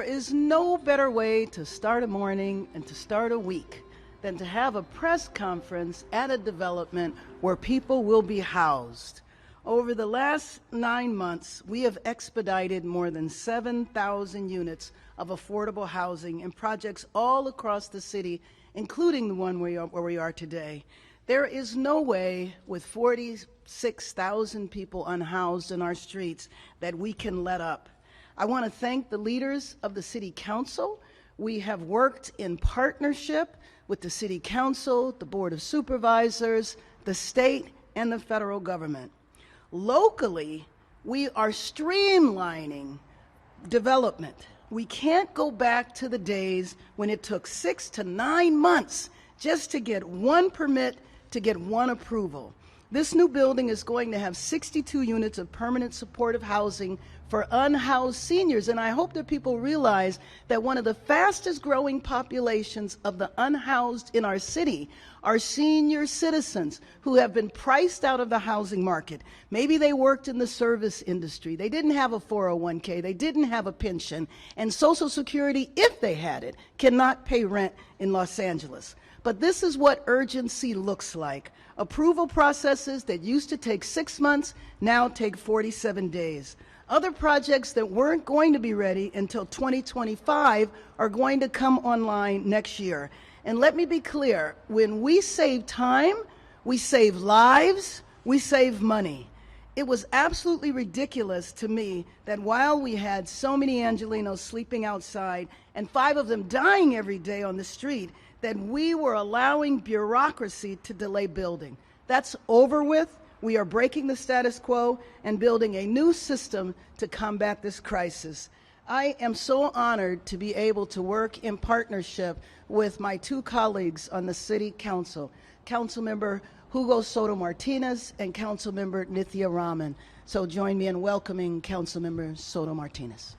There is no better way to start a morning and to start a week than to have a press conference at a development where people will be housed. Over the last 9 months, we have expedited more than 7,000 units of affordable housing in projects all across the city, including the one where we are today. There is no way with 46,000 people unhoused in our streets that we can let up. I want to thank the leaders of the City Council. We have worked in partnership with the City Council, the Board of Supervisors, the state, and the federal government. Locally, we are streamlining development. We can't go back to the days when it took 6 to 9 months just to get one permit, to get one approval. This new building is going to have 62 units of permanent supportive housing for unhoused seniors, and I hope that people realize that one of the fastest growing populations of the unhoused in our city are senior citizens who have been priced out of the housing market. Maybe they worked in the service industry, they didn't have a 401k, they didn't have a pension, and Social Security, if they had it, cannot pay rent in Los Angeles. But this is what urgency looks like. Approval processes that used to take 6 months now take 47 days. Other projects that weren't going to be ready until 2025 are going to come online next year. And let me be clear, when we save time, we save lives, we save money. It was absolutely ridiculous to me that while we had so many Angelenos sleeping outside and 5 of them dying every day on the street, that we were allowing bureaucracy to delay building. That's over with. We are breaking the status quo and building a new system to combat this crisis. I am so honored to be able to work in partnership with my 2 colleagues on the City Council, Councilmember Hugo Soto-Martinez and Councilmember Nithya Raman. So join me in welcoming Councilmember Soto-Martinez.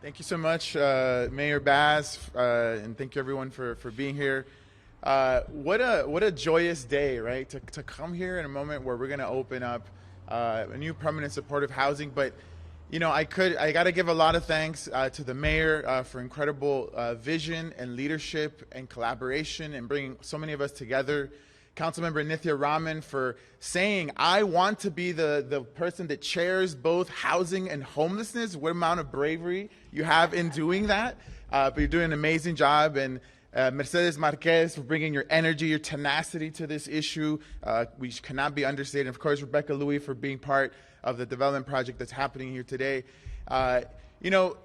Thank you so much, Mayor Bass, and thank you everyone for being here. What a joyous day, right? To come here in a moment where we're going to open up a new permanent supportive housing. But you know, I got to give a lot of thanks to the mayor for incredible vision and leadership and collaboration and bringing so many of us together. Councilmember Nithya Raman for saying, I want to be the person that chairs both housing and homelessness. What amount of bravery you have in doing that. But you're doing an amazing job. And Mercedes Marquez for bringing your energy, your tenacity to this issue. We cannot be understated. And of course, Rebecca Louie for being part of the development project that's happening here today. You know,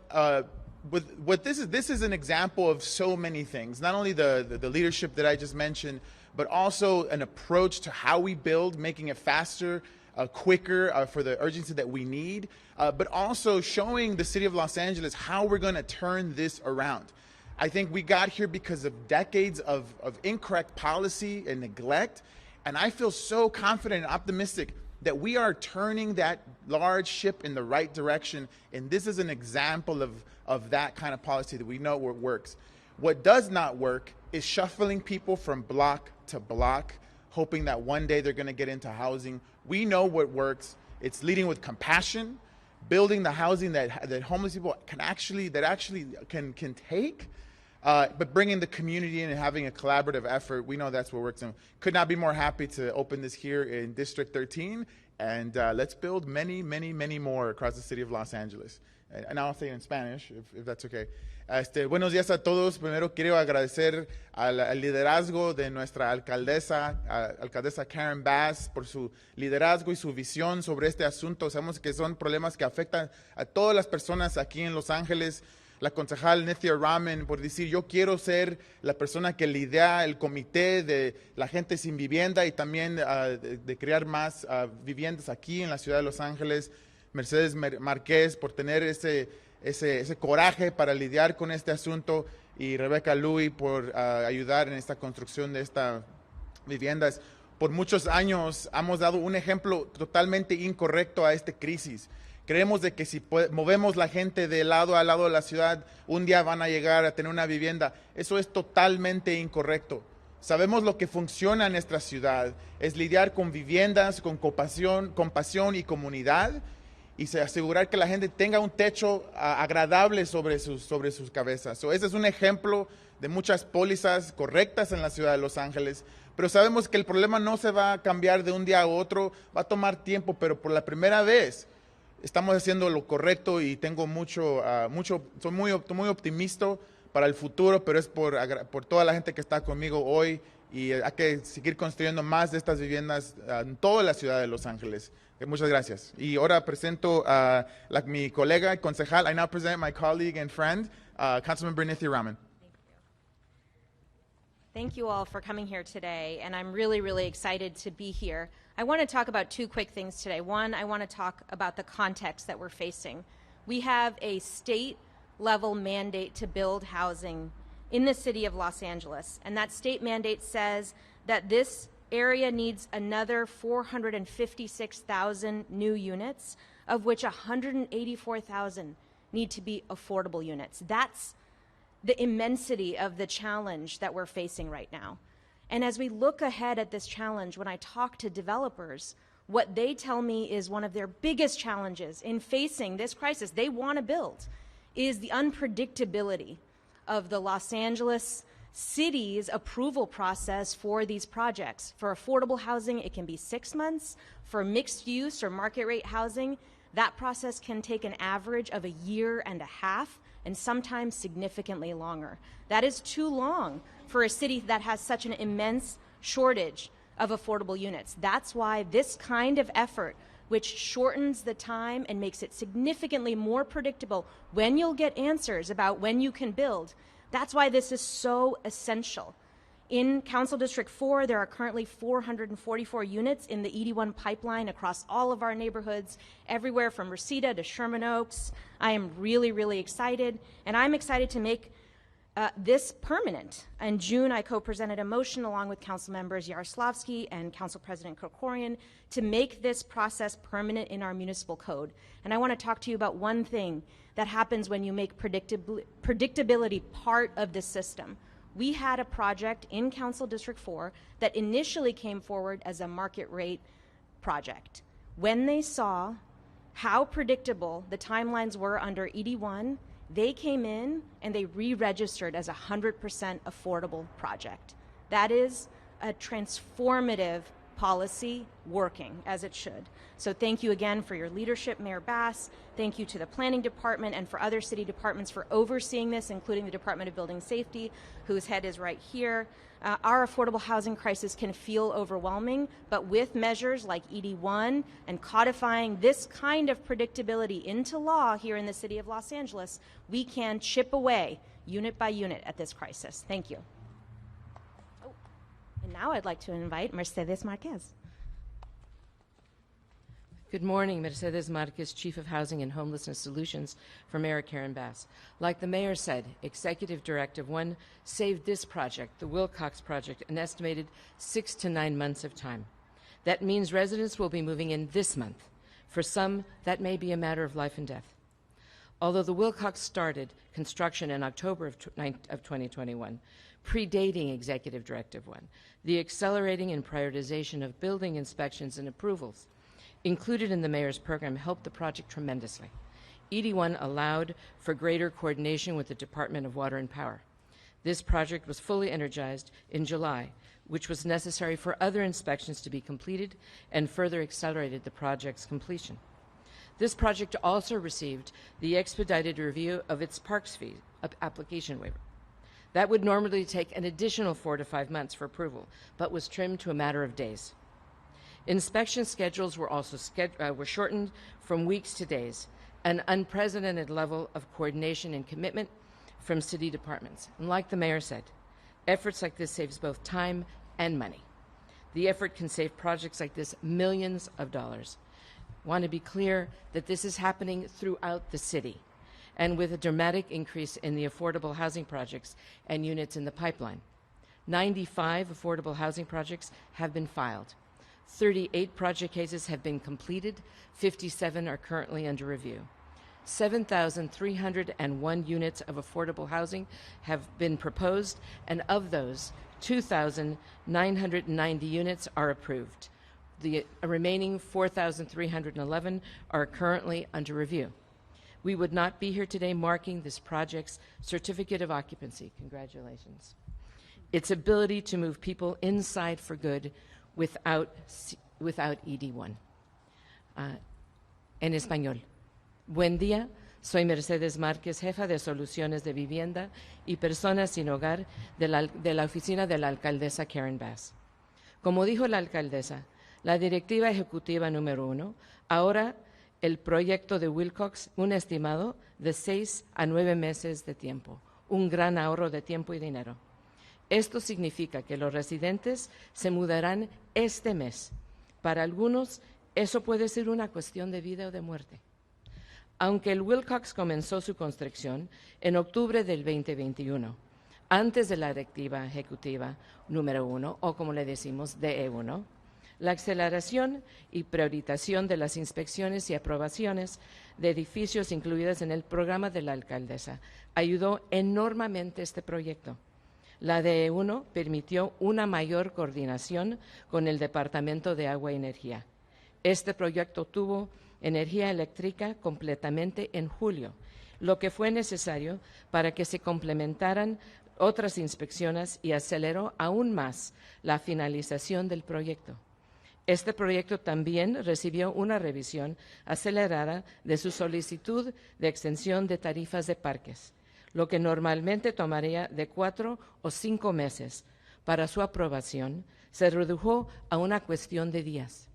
this is an example of so many things. Not only the leadership that I just mentioned, but also an approach to how we build, making it faster, quicker for the urgency that we need, but also showing the city of Los Angeles how we're going to turn this around. I think we got here because of decades of incorrect policy and neglect, and I feel so confident and optimistic that we are turning that large ship in the right direction, and this is an example of that kind of policy that we know works. What does not work is shuffling people from block to block, hoping that one day they're going to get into housing. We know what works. It's leading with compassion, building the housing that homeless people can actually take, but bringing the community in and having a collaborative effort. We know that's what works. And could not be more happy to open this here in District 13, and let's build many, many, many more across the city of Los Angeles. And I'll say it in Spanish, if that's okay. Buenos días a todos. Primero quiero agradecer al liderazgo de nuestra alcaldesa Karen Bass por su liderazgo y su visión sobre este asunto. Sabemos que son problemas que afectan a todas las personas aquí en Los Ángeles. La concejal Nithya Raman por decir, yo quiero ser la persona que lidera el comité de la gente sin vivienda y también de crear más viviendas aquí en la ciudad de Los Ángeles. Mercedes Marquez por tener ese coraje para lidiar con este asunto, y Rebecca Louie por ayudar en esta construcción de estas viviendas. Por muchos años hemos dado un ejemplo totalmente incorrecto a esta crisis. Creemos de que si movemos la gente de lado a lado de la ciudad, un día van a llegar a tener una vivienda. Eso es totalmente incorrecto. Sabemos lo que funciona en nuestra ciudad, es lidiar con viviendas, con compasión y comunidad. y asegurar que la gente tenga un techo agradable sobre sus cabezas. Ese es un ejemplo de muchas pólizas correctas en la ciudad de Los Ángeles, pero sabemos que el problema no se va a cambiar de un día a otro, va a tomar tiempo, pero por la primera vez estamos haciendo lo correcto y tengo soy muy optimista para el futuro, pero es por toda la gente que está conmigo hoy, y hay que seguir construyendo más de estas viviendas en toda la ciudad de Los Ángeles. Muchas gracias. Y ahora presento a mi colega y concejal. I now present my colleague and friend, Councilmember Nithya Raman. Thank you all for coming here today, and I'm really, really excited to be here. I want to talk about two quick things today. One, I want to talk about the context that we're facing. We have a state-level mandate to build housing in the city of Los Angeles, and that state mandate says that this area needs another 456,000 new units, of which 184,000 need to be affordable units. That's the immensity of the challenge that we're facing right now. And as we look ahead at this challenge, when I talk to developers, what they tell me is one of their biggest challenges in facing this crisis they want to build is the unpredictability of the Los Angeles city's approval process for these projects. For affordable housing, it can be 6 months. For mixed use or market rate housing, that process can take an average of 1.5 years, and sometimes significantly longer. That is too long for a city that has such an immense shortage of affordable units. That's why this kind of effort, which shortens the time and makes it significantly more predictable when you'll get answers about when you can build, that's why this is so essential. In Council District 4, there are currently 444 units in the ED1 pipeline across all of our neighborhoods, everywhere from Reseda to Sherman Oaks. I am really, really excited, and I'm excited to make this permanent. In June, I co-presented a motion along with Councilmembers Yaroslavsky and Council President Krikorian to make this process permanent in our municipal code. And I want to talk to you about one thing that happens when you make predictability part of the system. We had a project in Council District 4 that initially came forward as a market rate project. When they saw how predictable the timelines were under ED1, they came in and they re-registered as a 100% affordable project. That is a transformative policy working as it should. So thank you again for your leadership, Mayor Bass. Thank you to the Planning Department and for other city departments for overseeing this, including the Department of Building Safety, whose head is right here. Our affordable housing crisis can feel overwhelming, but with measures like ED1 and codifying this kind of predictability into law here in the city of Los Angeles, we can chip away unit by unit at this crisis. Thank you. Oh, and now I'd like to invite Mercedes Marquez. Good morning, Mercedes Marquez, Chief of Housing and Homelessness Solutions for MayorKarenBass. Like the mayor said, Executive Directive 1 saved this project, the Wilcox project, an estimated 6 to 9 months of time. That means residents will be moving in this month. For some, that may be a matter of life and death. Although the Wilcox started construction in October of 2021, predating Executive Directive 1, the accelerating and prioritization of building inspections and approvals included in the mayor's program helped the project tremendously. ED1 allowed for greater coordination with the Department of Water and Power. This project was fully energized in July, which was necessary for other inspections to be completed and further accelerated the project's completion. This project also received the expedited review of its parks fee application waiver. That would normally take an additional 4 to 5 months for approval, but was trimmed to a matter of days. Inspection schedules were also shortened from weeks to days, an unprecedented level of coordination and commitment from city departments. And like the mayor said, efforts like this saves both time and money. The effort can save projects like this millions of dollars. I want to be clear that this is happening throughout the city, and with a dramatic increase in the affordable housing projects and units in the pipeline. 95 affordable housing projects have been filed. 38 project cases have been completed, 57 are currently under review. 7,301 units of affordable housing have been proposed, and of those, 2,990 units are approved. The remaining 4,311 are currently under review. We would not be here today marking this project's certificate of occupancy. Congratulations. Its ability to move people inside for good without ED1. En español. Buen día. Soy Mercedes Márquez, jefa de Soluciones de Vivienda y Personas sin Hogar de la oficina de la alcaldesa Karen Bass. Como dijo la alcaldesa, la directiva ejecutiva número 1, ahora el proyecto de Wilcox, un estimado de 6 a 9 meses de tiempo, un gran ahorro de tiempo y dinero. Esto significa que los residentes se mudarán este mes. Para algunos, eso puede ser una cuestión de vida o de muerte. Aunque el Wilcox comenzó su construcción en octubre del 2021, antes de la directiva ejecutiva número 1, o como le decimos, DE1, la aceleración y priorización de las inspecciones y aprobaciones de edificios incluidas en el programa de la alcaldesa ayudó enormemente a este proyecto. La DE1 permitió una mayor coordinación con el Departamento de Agua y Energía. Este proyecto tuvo energía eléctrica completamente en julio, lo que fue necesario para que se complementaran otras inspecciones y aceleró aún más la finalización del proyecto. Este proyecto también recibió una revisión acelerada de su solicitud de extensión de tarifas de parques, lo que normalmente tomaría de 4 o 5 meses para su aprobación, se redujo a una cuestión de días.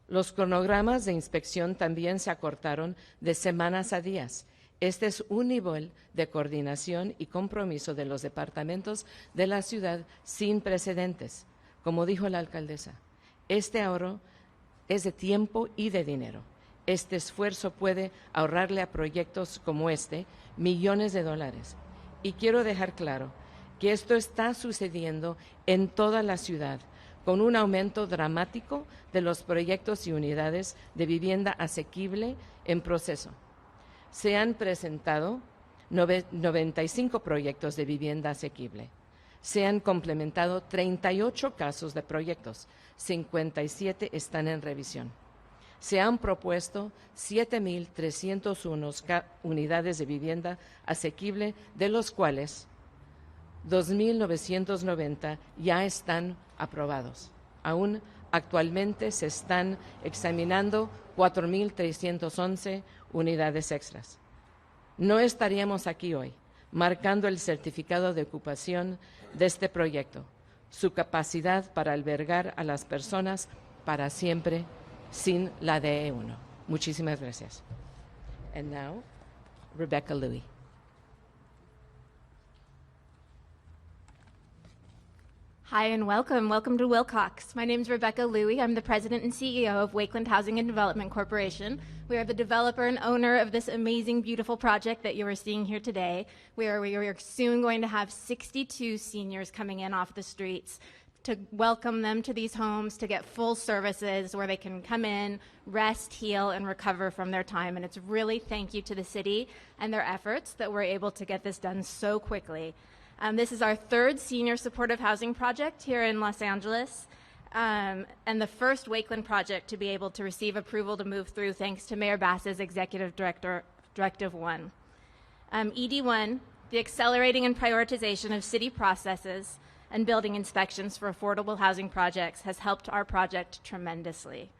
Los cronogramas de inspección también se acortaron de semanas a días. Este es un nivel de coordinación y compromiso de los departamentos de la ciudad sin precedentes. Como dijo la alcaldesa, este ahorro es de tiempo y de dinero. Este esfuerzo puede ahorrarle a proyectos como este millones de dólares. Y quiero dejar claro que esto está sucediendo en toda la ciudad, con un aumento dramático de los proyectos y unidades de vivienda asequible en proceso. Se han presentado 95 proyectos de vivienda asequible. Se han complementado 38 casos de proyectos, 57 están en revisión. Se han propuesto 7,301 unidades de vivienda asequible, de los cuales 2,990 ya están aprobados. Aún actualmente se están examinando 4,311 unidades extras. No estaríamos aquí hoy marcando el certificado de ocupación de este proyecto, su capacidad para albergar a las personas para siempre sin la DE1. Muchísimas gracias. And now, Rebecca Louie. Hi and welcome. Welcome to Wilcox. My name is Rebecca Louie. I'm the president and CEO of Wakeland Housing and Development Corporation. We are the developer and owner of this amazing, beautiful project that you are seeing here today. We are soon going to have 62 seniors coming in off the streets to welcome them to these homes, to get full services where they can come in, rest, heal, and recover from their time. And it's really thank you to the city and their efforts that we're able to get this done so quickly. This is our third senior supportive housing project here in Los Angeles, and the first Wakeland project to be able to receive approval to move through thanks to Mayor Bass's Executive Directive 1. ED1, the accelerating and prioritization of city processes and building inspections for affordable housing projects, has helped our project tremendously.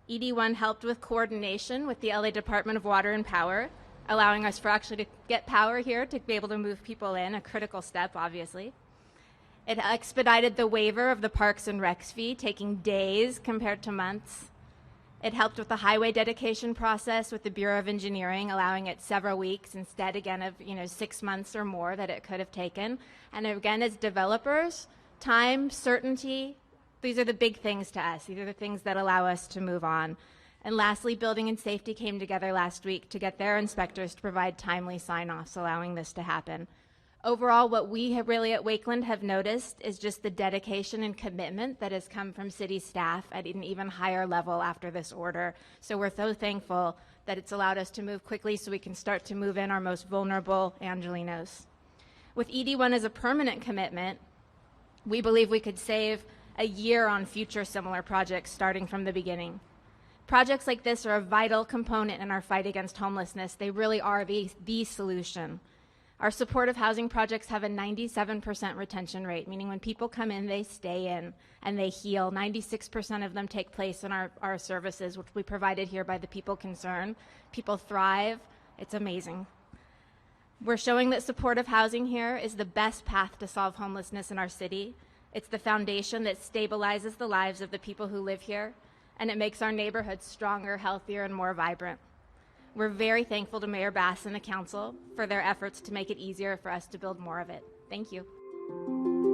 ED1 helped with coordination with the LA Department of Water and Power, allowing us for actually to get power here to be able to move people in, a critical step, obviously. It expedited the waiver of the Parks and Recs fee, taking days compared to months. It helped with the highway dedication process with the Bureau of Engineering, allowing it several weeks instead, again, of 6 months or more that it could have taken. And again, as developers, time, certainty, these are the big things to us. These are the things that allow us to move on. And lastly, Building and Safety came together last week to get their inspectors to provide timely sign-offs, allowing this to happen. Overall, what we have really at Wakeland have noticed is just the dedication and commitment that has come from city staff at an even higher level after this order. So we're so thankful that it's allowed us to move quickly so we can start to move in our most vulnerable Angelinos. With ED1 as a permanent commitment, we believe we could save a year on future similar projects starting from the beginning. Projects like this are a vital component in our fight against homelessness. They really are the solution. Our supportive housing projects have a 97% retention rate, meaning when people come in, they stay in and they heal. 96% of them take place in our services, which we provided here by the people concerned. People thrive. It's amazing. We're showing that supportive housing here is the best path to solve homelessness in our city. It's the foundation that stabilizes the lives of the people who live here, and it makes our neighborhoods stronger, healthier, and more vibrant. We're very thankful to Mayor Bass and the council for their efforts to make it easier for us to build more of it. Thank you.